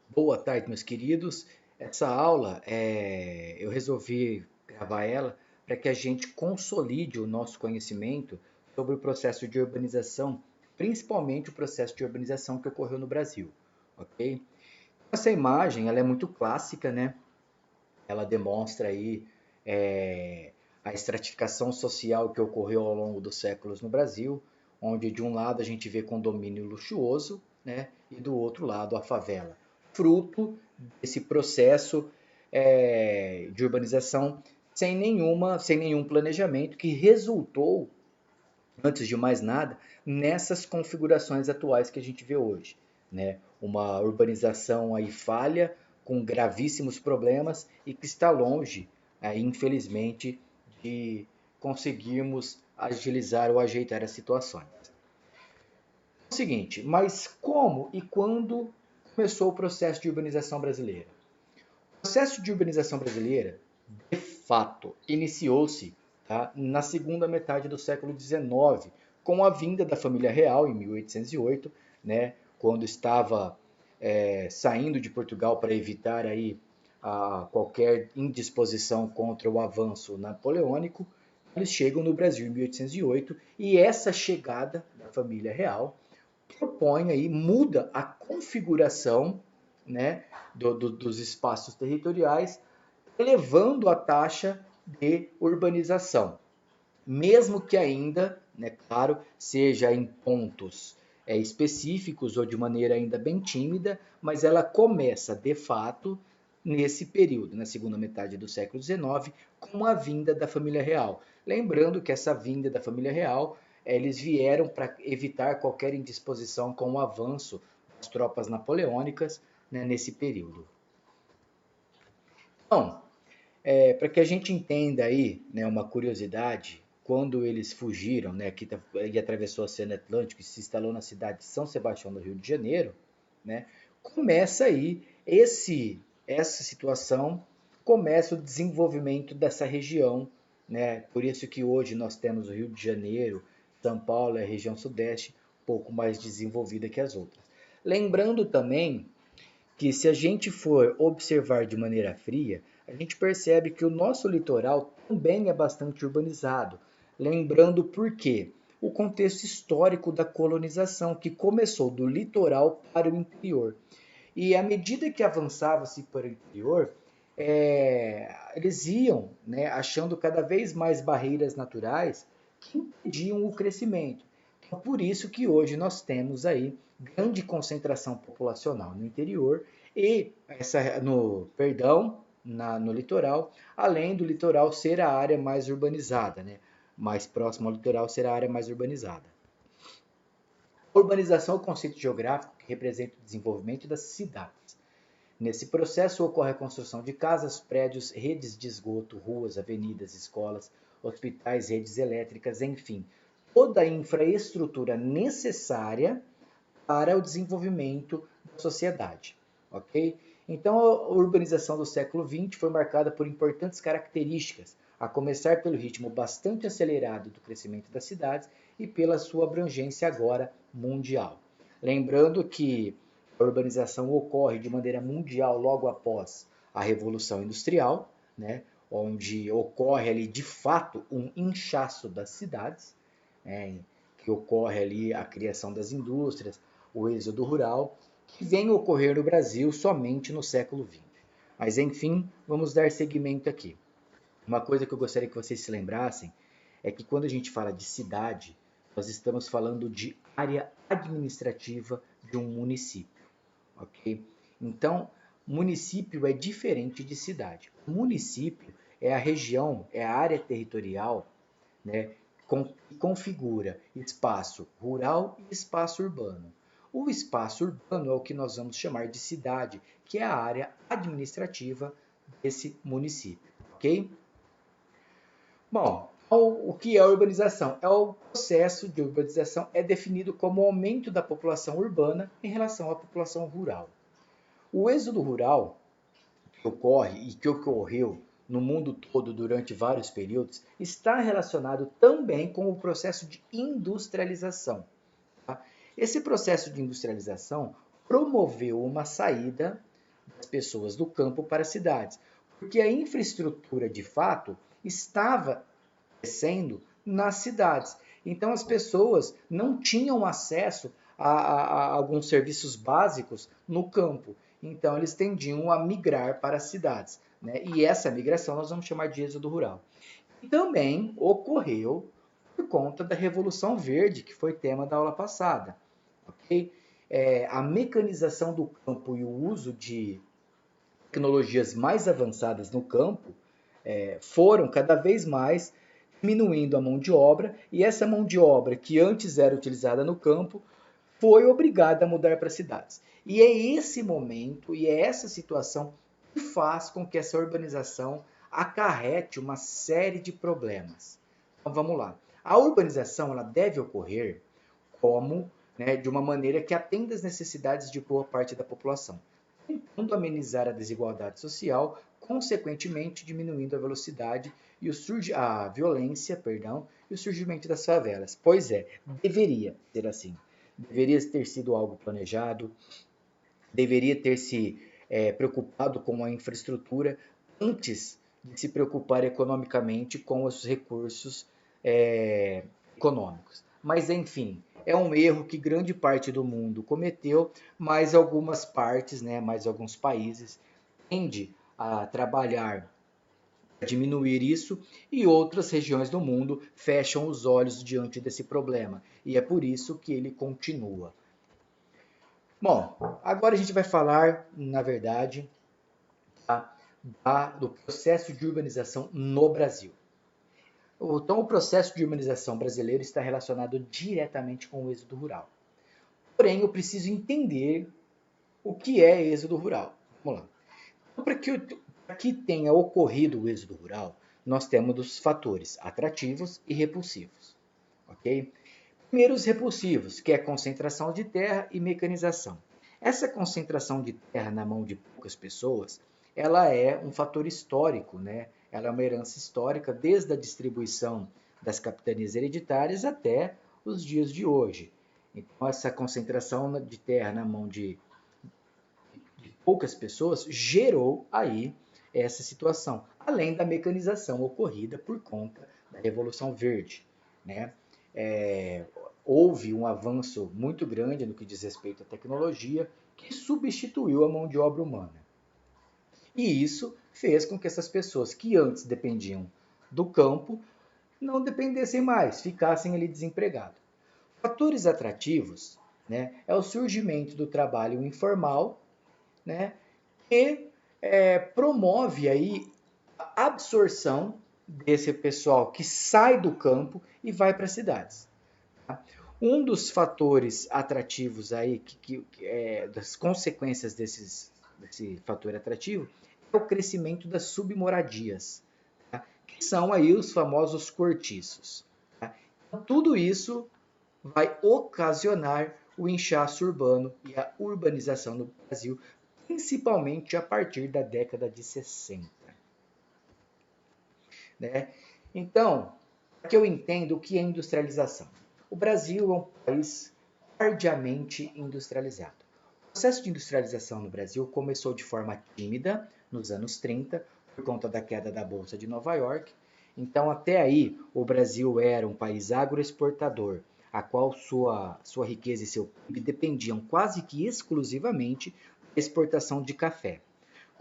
Boa tarde, meus queridos. Essa aula, eu resolvi gravar ela para que a gente consolide o nosso conhecimento sobre o processo de urbanização, principalmente o processo de urbanização que ocorreu no Brasil, ok? Essa imagem, ela é muito clássica, né? Ela demonstra aí a estratificação social que ocorreu ao longo dos séculos no Brasil, onde de um lado a gente vê condomínio luxuoso, né, e do outro lado a favela, fruto desse processo de urbanização sem nenhum planejamento que resultou, antes de mais nada, nessas configurações atuais que a gente vê hoje, né? Uma urbanização aí falha, com gravíssimos problemas e que está longe, aí, infelizmente, de conseguirmos agilizar ou ajeitar as situações. É o seguinte, mas como e quando começou o processo de urbanização brasileira? O processo de urbanização brasileira, de fato, iniciou-se, tá, na segunda metade do século XIX, com a vinda da família real em 1808, né, quando estava saindo de Portugal para evitar aí qualquer indisposição contra o avanço napoleônico. Eles chegam no Brasil em 1808 e essa chegada da família real propõe aí, muda a configuração, né, dos espaços territoriais, elevando a taxa de urbanização, mesmo que ainda, né, claro, seja em pontos específicos ou de maneira ainda bem tímida, mas ela começa de fato nesse período, na segunda metade do século XIX, com a vinda da família real. Lembrando que essa vinda da família real, eles vieram para evitar qualquer indisposição com o avanço das tropas napoleônicas, né, nesse período. Então, para que a gente entenda aí, né, uma curiosidade, quando eles fugiram, né, e atravessou o Oceano Atlântico e se instalou na cidade de São Sebastião do Rio de Janeiro, né, começa aí essa situação, começa o desenvolvimento dessa região, né? Por isso que hoje nós temos o Rio de Janeiro, São Paulo, a região sudeste, um pouco mais desenvolvida que as outras. Lembrando também que se a gente for observar de maneira fria, a gente percebe que o nosso litoral também é bastante urbanizado. Lembrando por quê? O contexto histórico da colonização, que começou do litoral para o interior. E à medida que avançava-se para o interior, eles iam, né, achando cada vez mais barreiras naturais que impediam o crescimento. Então, por isso que hoje nós temos aí grande concentração populacional no interior e no litoral, além do litoral ser a área mais urbanizada, né? Mais próximo ao litoral ser a área mais urbanizada. A urbanização é o conceito geográfico que representa o desenvolvimento das cidades. Nesse processo ocorre a construção de casas, prédios, redes de esgoto, ruas, avenidas, escolas, hospitais, redes elétricas, enfim, toda a infraestrutura necessária para o desenvolvimento da sociedade, ok? Então, a urbanização do século XX foi marcada por importantes características, a começar pelo ritmo bastante acelerado do crescimento das cidades e pela sua abrangência agora mundial. Lembrando que a urbanização ocorre de maneira mundial logo após a Revolução Industrial, né, onde ocorre ali de fato um inchaço das cidades, né, que ocorre ali a criação das indústrias, o êxodo rural, que vem ocorrer no Brasil somente no século XX. Mas enfim, vamos dar seguimento aqui. Uma coisa que eu gostaria que vocês se lembrassem é que quando a gente fala de cidade, nós estamos falando de área administrativa de um município, ok? Então, município é diferente de cidade. O município é a região, é a área territorial, né, que configura espaço rural e espaço urbano. O espaço urbano é o que nós vamos chamar de cidade, que é a área administrativa desse município, ok? Bom, o que é a urbanização? É o processo de urbanização é definido como o aumento da população urbana em relação à população rural. O êxodo rural que ocorre e que ocorreu no mundo todo durante vários períodos está relacionado também com o processo de industrialização. Tá? Esse processo de industrialização promoveu uma saída, as pessoas do campo para as cidades, porque a infraestrutura, de fato, estava crescendo nas cidades. Então, as pessoas não tinham acesso a alguns serviços básicos no campo. Então, eles tendiam a migrar para as cidades, né? E essa migração nós vamos chamar de êxodo rural. E também ocorreu por conta da Revolução Verde, que foi tema da aula passada. Ok? A mecanização do campo e o uso de tecnologias mais avançadas no campo foram cada vez mais diminuindo a mão de obra, e essa mão de obra que antes era utilizada no campo foi obrigada a mudar para as cidades. E é esse momento e é essa situação que faz com que essa urbanização acarrete uma série de problemas. Então vamos lá. A urbanização ela deve ocorrer como, né, de uma maneira que atenda às necessidades de boa parte da população, tentando amenizar a desigualdade social, consequentemente diminuindo a velocidade e a violência, e o surgimento das favelas. Pois é, deveria ser assim. Deveria ter sido algo planejado, deveria ter se preocupado com a infraestrutura antes de se preocupar economicamente com os recursos econômicos. Mas, enfim, é um erro que grande parte do mundo cometeu, mas algumas partes, né, mais alguns países, tendem a trabalhar para diminuir isso e outras regiões do mundo fecham os olhos diante desse problema. E é por isso que ele continua. Bom, agora a gente vai falar, na verdade, do processo de urbanização no Brasil. Então, o processo de urbanização brasileiro está relacionado diretamente com o êxodo rural. Porém, eu preciso entender o que é êxodo rural. Vamos lá. Então, para que tenha ocorrido o êxodo rural, nós temos os fatores atrativos e repulsivos. Ok? Primeiro, os repulsivos, que é a concentração de terra e mecanização. Essa concentração de terra na mão de poucas pessoas, ela é um fator histórico, né? Ela é uma herança histórica desde a distribuição das capitanias hereditárias até os dias de hoje. Então, essa concentração de terra na mão de poucas pessoas gerou aí essa situação, além da mecanização ocorrida por conta da Revolução Verde, né? Houve um avanço muito grande no que diz respeito à tecnologia que substituiu a mão de obra humana. E isso fez com que essas pessoas que antes dependiam do campo não dependessem mais, ficassem ali desempregados. Fatores atrativos, né, é o surgimento do trabalho informal, né, que promove aí a absorção desse pessoal que sai do campo e vai para as cidades. Tá? Um dos fatores atrativos aí, das consequências desse fator atrativo, é o crescimento das submoradias, tá? Que são aí os famosos cortiços. Tá? Então, tudo isso vai ocasionar o inchaço urbano e a urbanização no Brasil, principalmente a partir da década de 60. Né? Então, para que eu entenda o que é industrialização. O Brasil é um país ardiamente industrializado. O processo de industrialização no Brasil começou de forma tímida nos anos 30, por conta da queda da Bolsa de Nova York. Então, até aí, o Brasil era um país agroexportador, a qual sua riqueza e seu PIB dependiam quase que exclusivamente da exportação de café.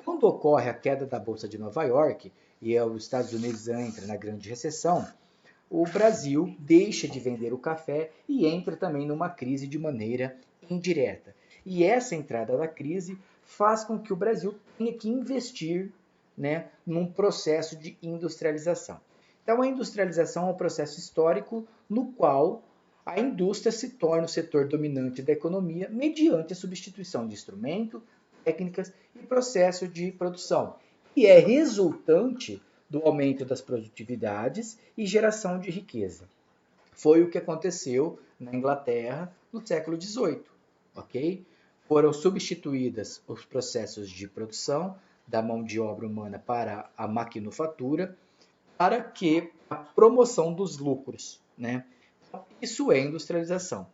Quando ocorre a queda da Bolsa de Nova York e os Estados Unidos entram na grande recessão, o Brasil deixa de vender o café e entra também numa crise de maneira indireta. E essa entrada da crise faz com que o Brasil tenha que investir, né, num processo de industrialização. Então, a industrialização é um processo histórico no qual a indústria se torna o setor dominante da economia mediante a substituição de instrumentos, técnicas e processo de produção, e é resultante do aumento das produtividades e geração de riqueza. Foi o que aconteceu na Inglaterra no século XVIII, ok? Foram substituídas os processos de produção da mão de obra humana para a maquinofatura, para que a promoção dos lucros, né? Isso é industrialização.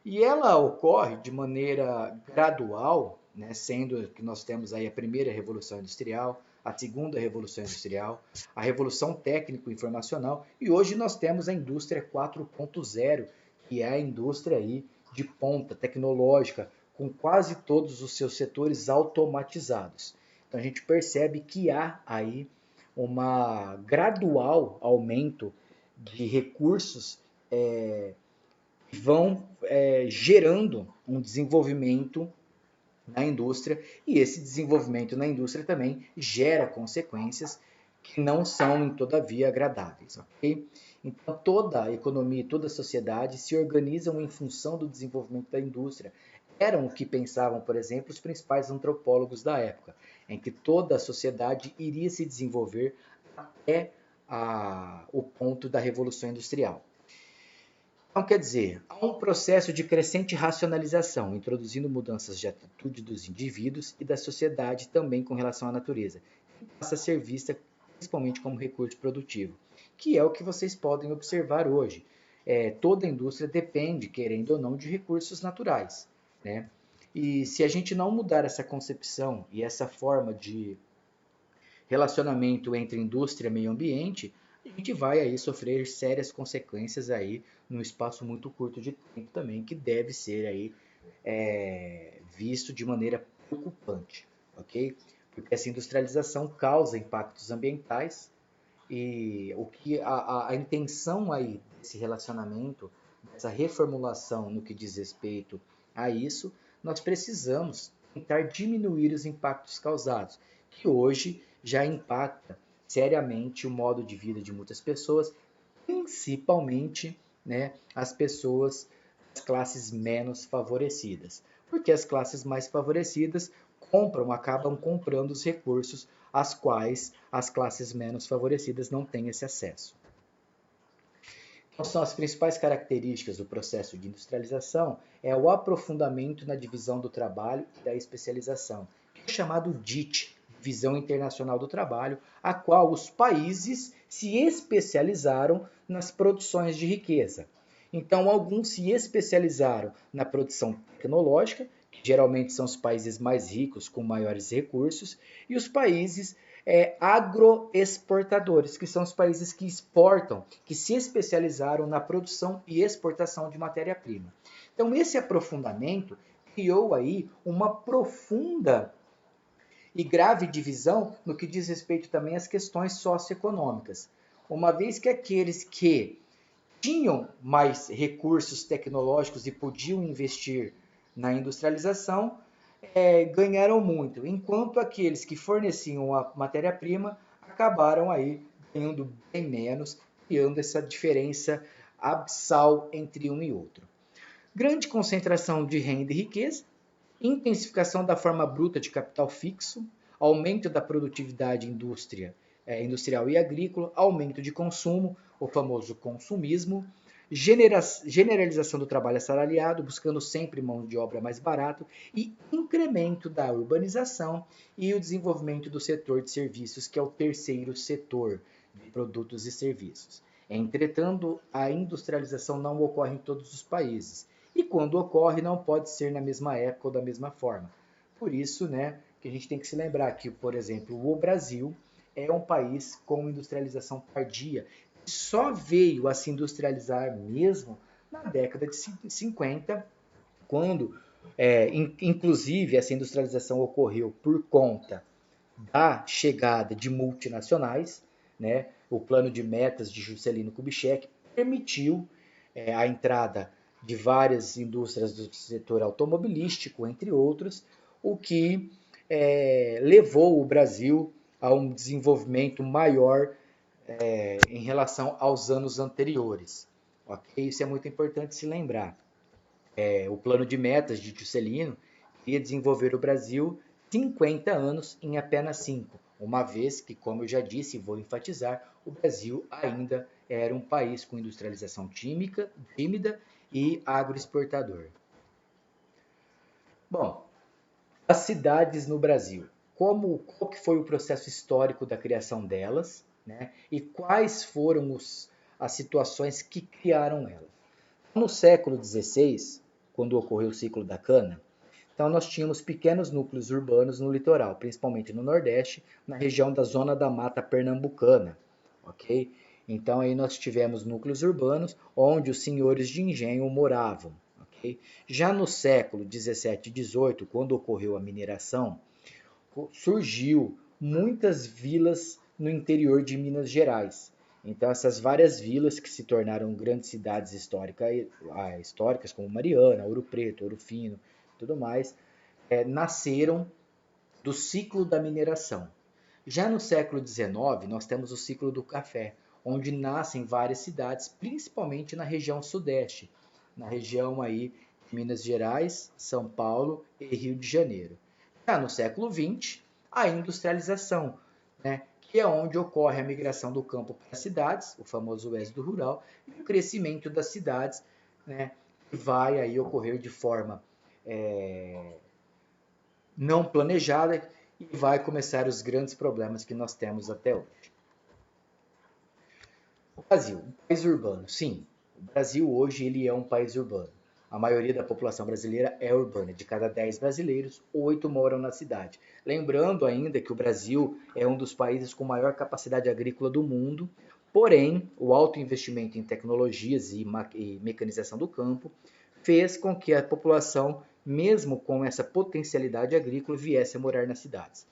E ela ocorre de maneira gradual, né, sendo que nós temos aí a primeira Revolução Industrial, a segunda Revolução Industrial, a Revolução Técnico-Informacional e hoje nós temos a indústria 4.0, que é a indústria aí de ponta tecnológica, com quase todos os seus setores automatizados. Então a gente percebe que há aí uma gradual aumento de recursos que vão gerando um desenvolvimento na indústria, e esse desenvolvimento na indústria também gera consequências que não são, todavia, agradáveis. Okay? Então, toda a economia, toda a sociedade se organizam em função do desenvolvimento da indústria. Eram o que pensavam, por exemplo, os principais antropólogos da época, em que toda a sociedade iria se desenvolver até o ponto da Revolução Industrial. Então, quer dizer, há um processo de crescente racionalização, introduzindo mudanças de atitude dos indivíduos e da sociedade também com relação à natureza, que passa a ser vista principalmente como recurso produtivo, que é o que vocês podem observar hoje. Toda a indústria depende, querendo ou não, de recursos naturais, né? E se a gente não mudar essa concepção e essa forma de relacionamento entre indústria e meio ambiente, a gente vai aí sofrer sérias consequências aí num espaço muito curto de tempo também, que deve ser aí visto de maneira preocupante, ok? Porque essa industrialização causa impactos ambientais e o que a intenção aí desse relacionamento, dessa reformulação no que diz respeito a isso, nós precisamos tentar diminuir os impactos causados, que hoje já impacta seriamente o modo de vida de muitas pessoas, principalmente, né, as pessoas das classes menos favorecidas, porque as classes mais favorecidas acabam comprando os recursos às quais as classes menos favorecidas não têm esse acesso. Então, são as principais características do processo de industrialização é o aprofundamento na divisão do trabalho e da especialização, que é chamado DIT, Divisão Internacional do Trabalho, a qual os países se especializaram nas produções de riqueza. Então, alguns se especializaram na produção tecnológica, que geralmente são os países mais ricos, com maiores recursos, e os países agroexportadores, que são os países que exportam, que se especializaram na produção e exportação de matéria-prima. Então, esse aprofundamento criou aí uma profunda e grave divisão no que diz respeito também às questões socioeconômicas, uma vez que aqueles que tinham mais recursos tecnológicos e podiam investir na industrialização ganharam muito, enquanto aqueles que forneciam a matéria-prima acabaram aí ganhando bem menos, criando essa diferença abissal entre um e outro. Grande concentração de renda e riqueza, intensificação da forma bruta de capital fixo, aumento da produtividade industrial e agrícola, aumento de consumo, o famoso consumismo, generalização do trabalho assalariado, buscando sempre mão de obra mais barato, e incremento da urbanização e o desenvolvimento do setor de serviços, que é o terceiro setor de produtos e serviços. Entretanto, a industrialização não ocorre em todos os países. E quando ocorre, não pode ser na mesma época ou da mesma forma. Por isso, né, que a gente tem que se lembrar que, por exemplo, o Brasil é um país com industrialização tardia, que só veio a se industrializar mesmo na década de 50, quando, inclusive, essa industrialização ocorreu por conta da chegada de multinacionais, né? O plano de metas de Juscelino Kubitschek permitiu a entrada de várias indústrias do setor automobilístico, entre outros, o que levou o Brasil a um desenvolvimento maior em relação aos anos anteriores. Okay? Isso é muito importante se lembrar. O plano de metas de Juscelino queria desenvolver o Brasil 50 anos em apenas 5, uma vez que, como eu já disse e vou enfatizar, o Brasil ainda era um país com industrialização tímida e agroexportador. Bom, as cidades no Brasil. Qual que foi o processo histórico da criação delas, né? E quais foram as situações que criaram elas? No século XVI, quando ocorreu o ciclo da cana, Então nós tínhamos pequenos núcleos urbanos no litoral, principalmente no Nordeste, na região da Zona da Mata Pernambucana, ok? Então aí nós tivemos núcleos urbanos onde os senhores de engenho moravam, ok? Já no século 17 e 18, quando ocorreu a mineração, surgiu muitas vilas no interior de Minas Gerais. Então essas várias vilas que se tornaram grandes cidades históricas como Mariana, Ouro Preto, Ouro Fino, tudo mais, nasceram do ciclo da mineração. Já no século XIX, nós temos o ciclo do café, onde nascem várias cidades, principalmente na região sudeste, na região aí de Minas Gerais, São Paulo e Rio de Janeiro. Já no século XX, a industrialização, né, que é onde ocorre a migração do campo para as cidades, o famoso êxodo rural, e o crescimento das cidades, né, que vai aí ocorrer de forma não planejada e vai começar os grandes problemas que nós temos até hoje. O Brasil, um país urbano. Sim, o Brasil hoje ele é um país urbano. A maioria da população brasileira é urbana. De cada 10 brasileiros, 8 moram na cidade. Lembrando ainda que o Brasil é um dos países com maior capacidade agrícola do mundo, porém, o alto investimento em tecnologias e mecanização do campo fez com que a população, mesmo com essa potencialidade agrícola, viesse a morar nas cidades.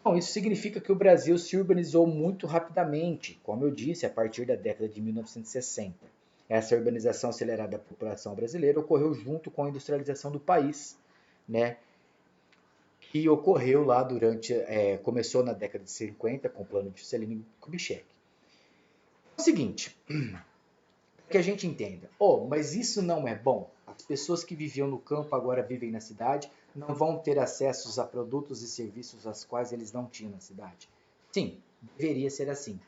Bom, isso significa que o Brasil se urbanizou muito rapidamente, como eu disse, a partir da década de 1960. Essa urbanização acelerada da população brasileira ocorreu junto com a industrialização do país, né? Que ocorreu lá começou na década de 50 com o plano de Juscelino Kubitschek. É o seguinte, que a gente entenda, mas isso não é bom? As pessoas que viviam no campo agora vivem na cidade, não vão ter acesso a produtos e serviços aos quais eles não tinham na cidade. Sim, deveria ser assim.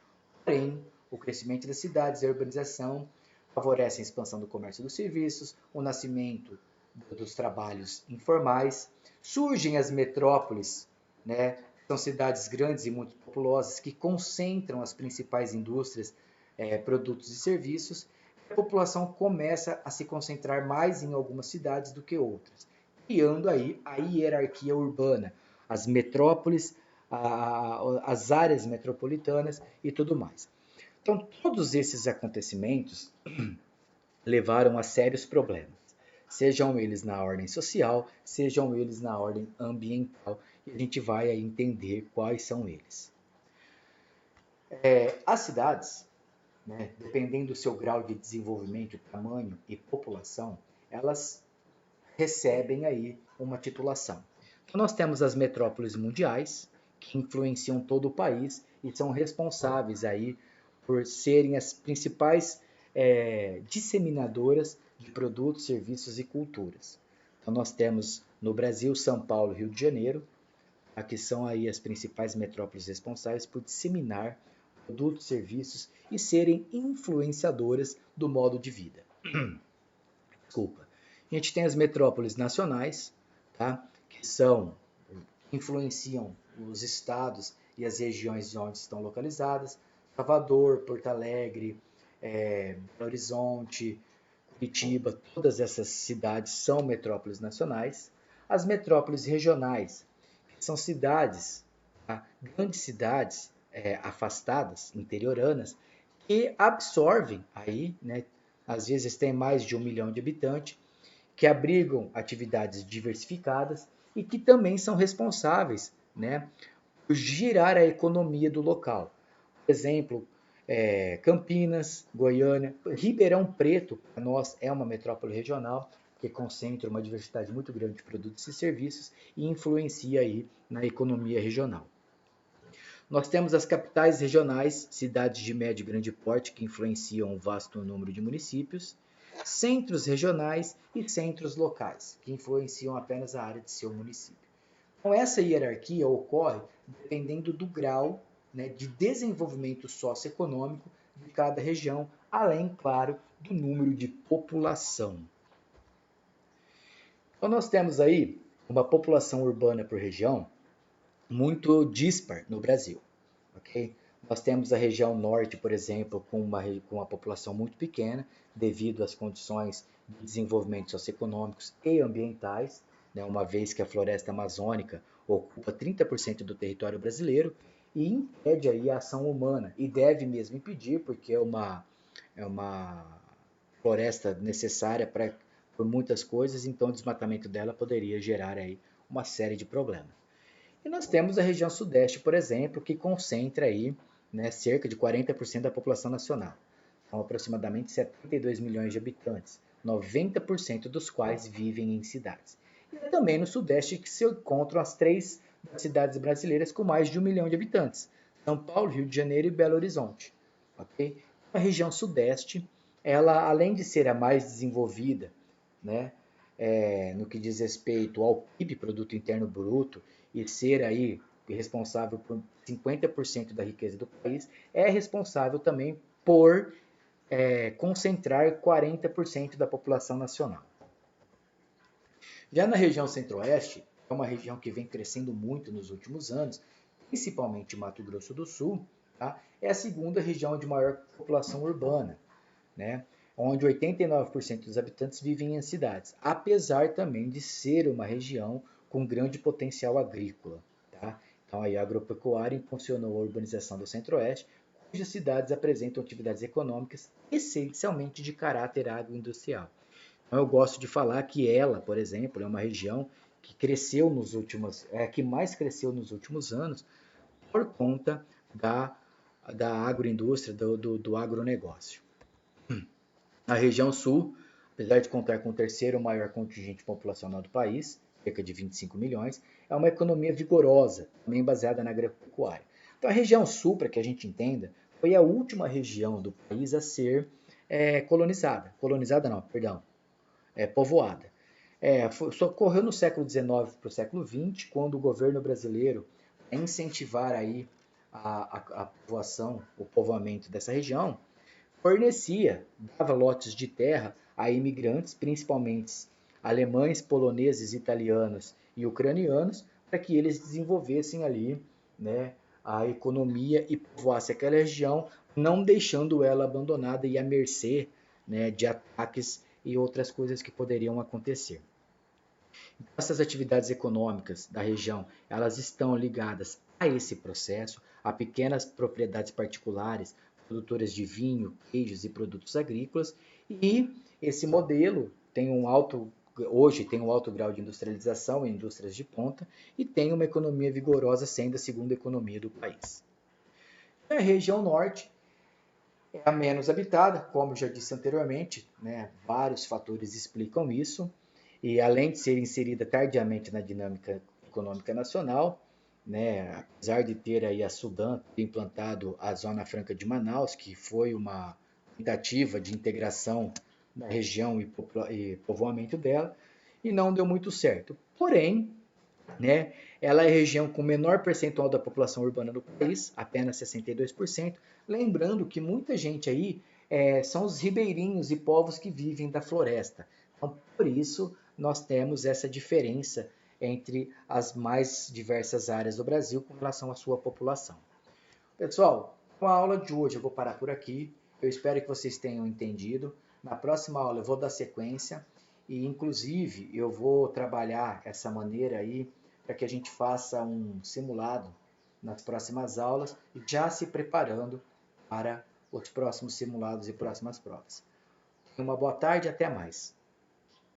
Porém, o crescimento das cidades e a urbanização favorecem a expansão do comércio e dos serviços, o nascimento dos trabalhos informais, surgem as metrópoles, né? São cidades grandes e muito populosas que concentram as principais indústrias, produtos e serviços. A população começa a se concentrar mais em algumas cidades do que outras, criando aí a hierarquia urbana, as metrópoles, as áreas metropolitanas e tudo mais. Então, todos esses acontecimentos levaram a sérios problemas, sejam eles na ordem social, sejam eles na ordem ambiental, e a gente vai aí entender quais são eles. As cidades, né, dependendo do seu grau de desenvolvimento, tamanho e população, elas recebem aí uma titulação. Então nós temos as metrópoles mundiais, que influenciam todo o país e são responsáveis aí por serem as principais disseminadoras de produtos, serviços e culturas. Então nós temos no Brasil, São Paulo e Rio de Janeiro, que são aí as principais metrópoles responsáveis por disseminar produtos, serviços e serem influenciadoras do modo de vida. Desculpa. A gente tem as metrópoles nacionais, tá? Que influenciam os estados e as regiões onde estão localizadas. Salvador, Porto Alegre, Belo Horizonte, Curitiba, todas essas cidades são metrópoles nacionais. As metrópoles regionais, que são cidades, tá? Grandes cidades afastadas, interioranas, que absorvem aí, né, às vezes tem mais de 1 milhão de habitantes, que abrigam atividades diversificadas e que também são responsáveis, né, por girar a economia do local. Por exemplo, Campinas, Goiânia, Ribeirão Preto, para nós é uma metrópole regional, que concentra uma diversidade muito grande de produtos e serviços e influencia aí na economia regional. Nós temos as capitais regionais, cidades de médio e grande porte que influenciam um vasto número de municípios, centros regionais e centros locais, que influenciam apenas a área de seu município. Então essa hierarquia ocorre dependendo do grau, né, de desenvolvimento socioeconômico de cada região, além, claro, do número de população. Então nós temos aí uma população urbana por região muito dispar no Brasil. Okay? Nós temos a região norte, por exemplo, com uma população muito pequena, devido às condições de desenvolvimento socioeconômicos e ambientais. né, uma vez que a floresta amazônica ocupa 30% do território brasileiro e impede aí a ação humana, e deve mesmo impedir, porque é uma floresta necessária por muitas coisas, então o desmatamento dela poderia gerar aí uma série de problemas. E nós temos a região sudeste, por exemplo, que concentra aí, né, cerca de 40% da população nacional. São aproximadamente 72 milhões de habitantes, 90% dos quais vivem em cidades. E é também no sudeste que se encontram as três cidades brasileiras com mais de 1 milhão de habitantes: São Paulo, Rio de Janeiro e Belo Horizonte. Okay? A região sudeste, ela além de ser a mais desenvolvida, né, no que diz respeito ao PIB, Produto Interno Bruto, e ser aí responsável por 50% da riqueza do país, é responsável também por concentrar 40% da população nacional. Já na região centro-oeste, é uma região que vem crescendo muito nos últimos anos, principalmente Mato Grosso do Sul, tá? É a segunda região de maior população urbana, né? Onde 89% dos habitantes vivem em cidades, apesar também de ser uma região com grande potencial agrícola. Tá? Então, a agropecuária impulsionou a urbanização do Centro-Oeste, cujas cidades apresentam atividades econômicas essencialmente de caráter agroindustrial. Então, eu gosto de falar que ela, por exemplo, é uma região que cresceu nos últimos, é a que mais cresceu nos últimos anos por conta da agroindústria, do agronegócio. A região sul, apesar de contar com o terceiro maior contingente populacional do país, cerca de 25 milhões, é uma economia vigorosa, também baseada na agropecuária. Então, a região sul, para que a gente entenda, foi a última região do país a ser colonizada. Colonizada não, perdão, povoada. Só ocorreu no século XIX para o século XX, quando o governo brasileiro, para incentivar aí a povoação, o povoamento dessa região, fornecia, dava lotes de terra a imigrantes, principalmente alemães, poloneses, italianos e ucranianos, para que eles desenvolvessem ali, né, a economia e povoassem aquela região, não deixando ela abandonada e à mercê, né, de ataques e outras coisas que poderiam acontecer. Essas atividades econômicas da região, elas estão ligadas a esse processo, a pequenas propriedades particulares, produtoras de vinho, queijos e produtos agrícolas, e esse modelo hoje tem um alto grau de industrialização em indústrias de ponta e tem uma economia vigorosa, sendo a segunda economia do país. A região norte é a menos habitada, como já disse anteriormente, né? Vários fatores explicam isso, e além de ser inserida tardiamente na dinâmica econômica nacional, né, apesar de ter aí a Sudã implantado a Zona Franca de Manaus, que foi uma tentativa de integração da região e povoamento dela, e não deu muito certo. Porém, né, ela é a região com menor percentual da população urbana do país, apenas 62%. Lembrando que muita gente aí são os ribeirinhos e povos que vivem da floresta. Então, por isso, nós temos essa diferença entre as mais diversas áreas do Brasil com relação à sua população. Pessoal, com a aula de hoje eu vou parar por aqui. Eu espero que vocês tenham entendido. Na próxima aula eu vou dar sequência e, inclusive, eu vou trabalhar essa maneira aí para que a gente faça um simulado nas próximas aulas, já se preparando para os próximos simulados e próximas provas. Uma boa tarde e até mais.